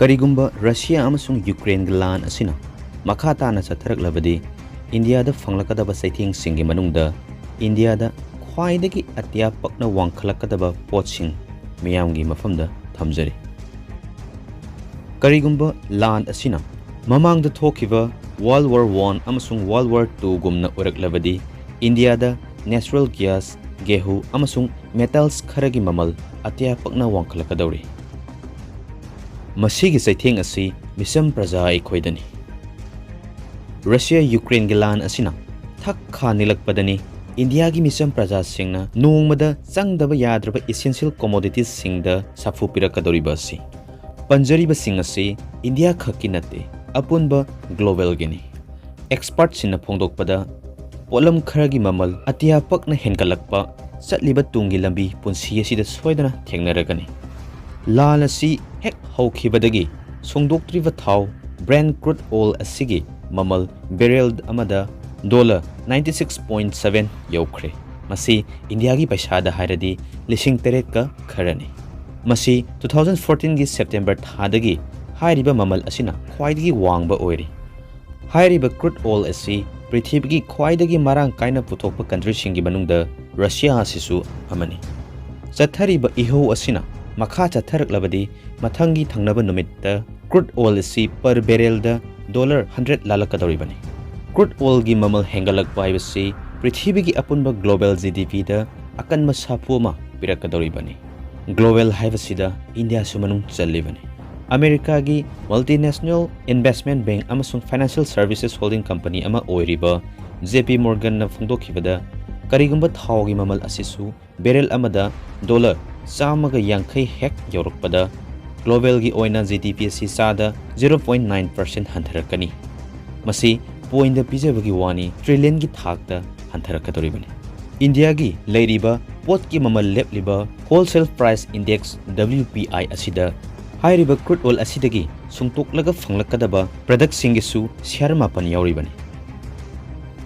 Karigumba Russia amasung Ukraine lan asina makha tana chathaраklabadi India da phanglakadaba saithing singi manungda India da khwaidagi atya pakna wangkhalakadaba potsing miyamgi mafamda thamjari Karigumba lan asina mamangda thokiba World War I amasung World War II gumna uraklabadi India da natural gas gehu amasung metals kharagi mamal atya pakna wangkhalakadauri Masigi saithing asi misam praja ikhoidani Russia Ukraine gi lan asina thak kha nilakpadani India gi misam praja singna nongmada changdaba yadraba essential commodities singda safu pirakadoriba asi panjariba sing asi India khaki nate apunba global gini expert sina phongdokpada polam kharagi mamal atia pakna hengalakpa chatliba tungi lambi punsi asida soidana thengnaragani lal asi hek haukhibadagi songdoktriba thau brand crude oil asigi mamal barrel amada $96.7 yaukhre masi India gi paisa da hairadi lising teret ka kharani masi 2014 gi September thadagi hairiba mamal asina khwaidagi wangba oiri hairiba crude oil asi prithibigi khwaidagi marang kaina puthokpa country singi manungda Russia asisu amani chathariba iho asina makha chatharaklabadi mathangi thangnaba numitta crude oil asi per barrel da $100 lalakadoribani crude oil gi mamal hengalakpa haibasi prithibigi apunba global GDP da akanma sapuma pirakadoribani global haibasida India sumanung challibani America gi multinational investment bank amasung financial services holding company ama oiriba JP Morgan na phongdokhibada karigumba thau gi mamal asisu barrel amada $150 hek yorokpada global gi oina GDP si sada 0.9% hantarakani masi point da pijabagi wani trillion gi thakta hantarakadoribani India gi leiriba pot ki mamal lepliba wholesale price index WPI asida hairiba crude oil asidagi sungtoklaga phanglakadaba product singisu share mapan yauribani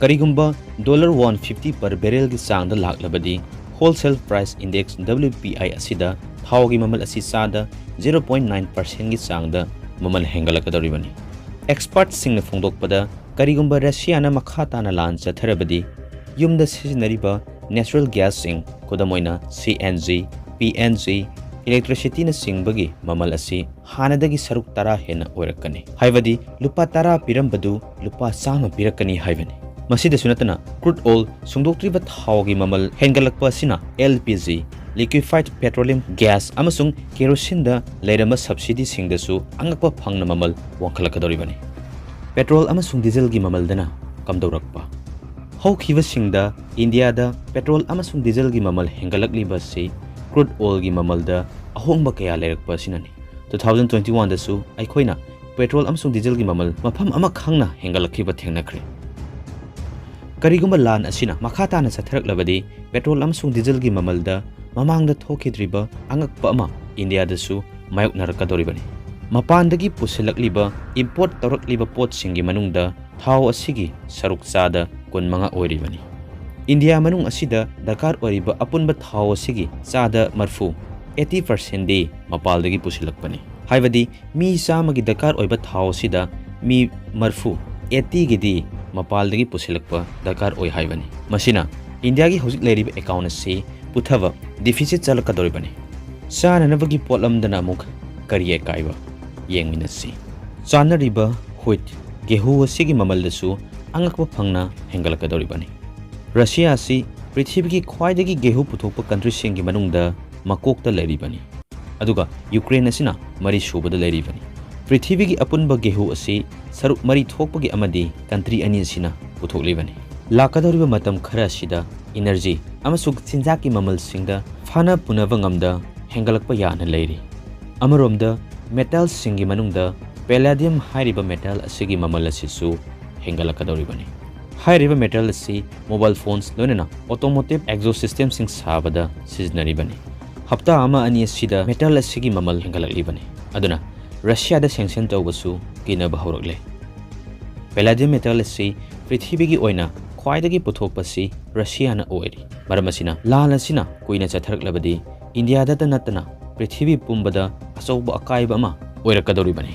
karigumba $150 per barrel gi sangda laklabadi wholesale price index WPI asida thawgi mamal asi sada 0.9% gi sangda mamal hengalakadoribani experts singna phongdokpada karigumba Russia na makhata na lan chatharabadi yumda sizinariba natural gas sing kodamoina CNG PNG electricity na singbagi mamal asi hanadagi saruk tara hena oirakani haibadi lupa tara pirambadu lupa sama pirakani haibani masida sunatana crude oil sungdoktriba thawgi mamal hengalakpa sina LPG liquefied petroleum gas amasung kerosene da leirama subsidy singdasu angakpa phangna mamal wangkhalakadoribani petrol amasung diesel gi mamal dana kamdaurakpa hokhiba singda India da petrol amasung diesel gi mamal hengalakliba si crude oil gi mamal da ahongba kaya leirakpa sinani 2021 da su aikhoina petrol amasung diesel gi mamal mafam ama khangna hengalakhiba thengnakhre karigumba lan asina makhata na satharaklabadi petrol amasung diesel gi mamal da mamangda thokidriba angakpa ama India da su mayok narakadoribani mapandagi pusilakliba import tawrakliba pot singi manungda thau asigi saruk sada kun manga oiribani India manung asida dakar oriba apunba thau asigi sada marfu 80% di mapaldagi pusilakpani haibadi mi samagi dakar oiba thau asida mi marfu 80 gidi mapaldagi pusilakpa dakar oi haibani masina India gi hojik leiriba account asi puthava deficit chalakadoribani sana nabagi potlamdana muk kariye kaiba yengminasi chanariba huit gehu asigi mamaldasu angakpa phangna hengalakadoribani Russia asi prithibigi khwaidagi gehu puthokpa country singi manungda makokta leiribani aduga Ukraine asina mari subada leiribani prithibigi apunba gehu asi saruk mari thokpagi amadi country ani asina puthoklibani lakadoriba matam khara sida energy amasuk chinjaki mamal singda phana punaba ngamda hengalakpa yana leiri amaromda metal singi manungda palladium hairiba metal asigi mamal asisu hengalakadoribani hairiba metal asi mobile phones loinana automotive exhaust system sing sabada siznaribani hafta ama ani asida metal asigi mamal hengalakibani aduna Russia da sanction tawbasu kina bahawrakle palladium metal asi prithibigi oina khwaidagi puthokpasi Russia na oiri maramasina lala sina kuina chatharaklabadi India da natana prithibi pumbada achauba akaiba ama ꯑꯣꯏꯔꯛꯀꯗꯧꯔꯤꯕꯅꯤ꯫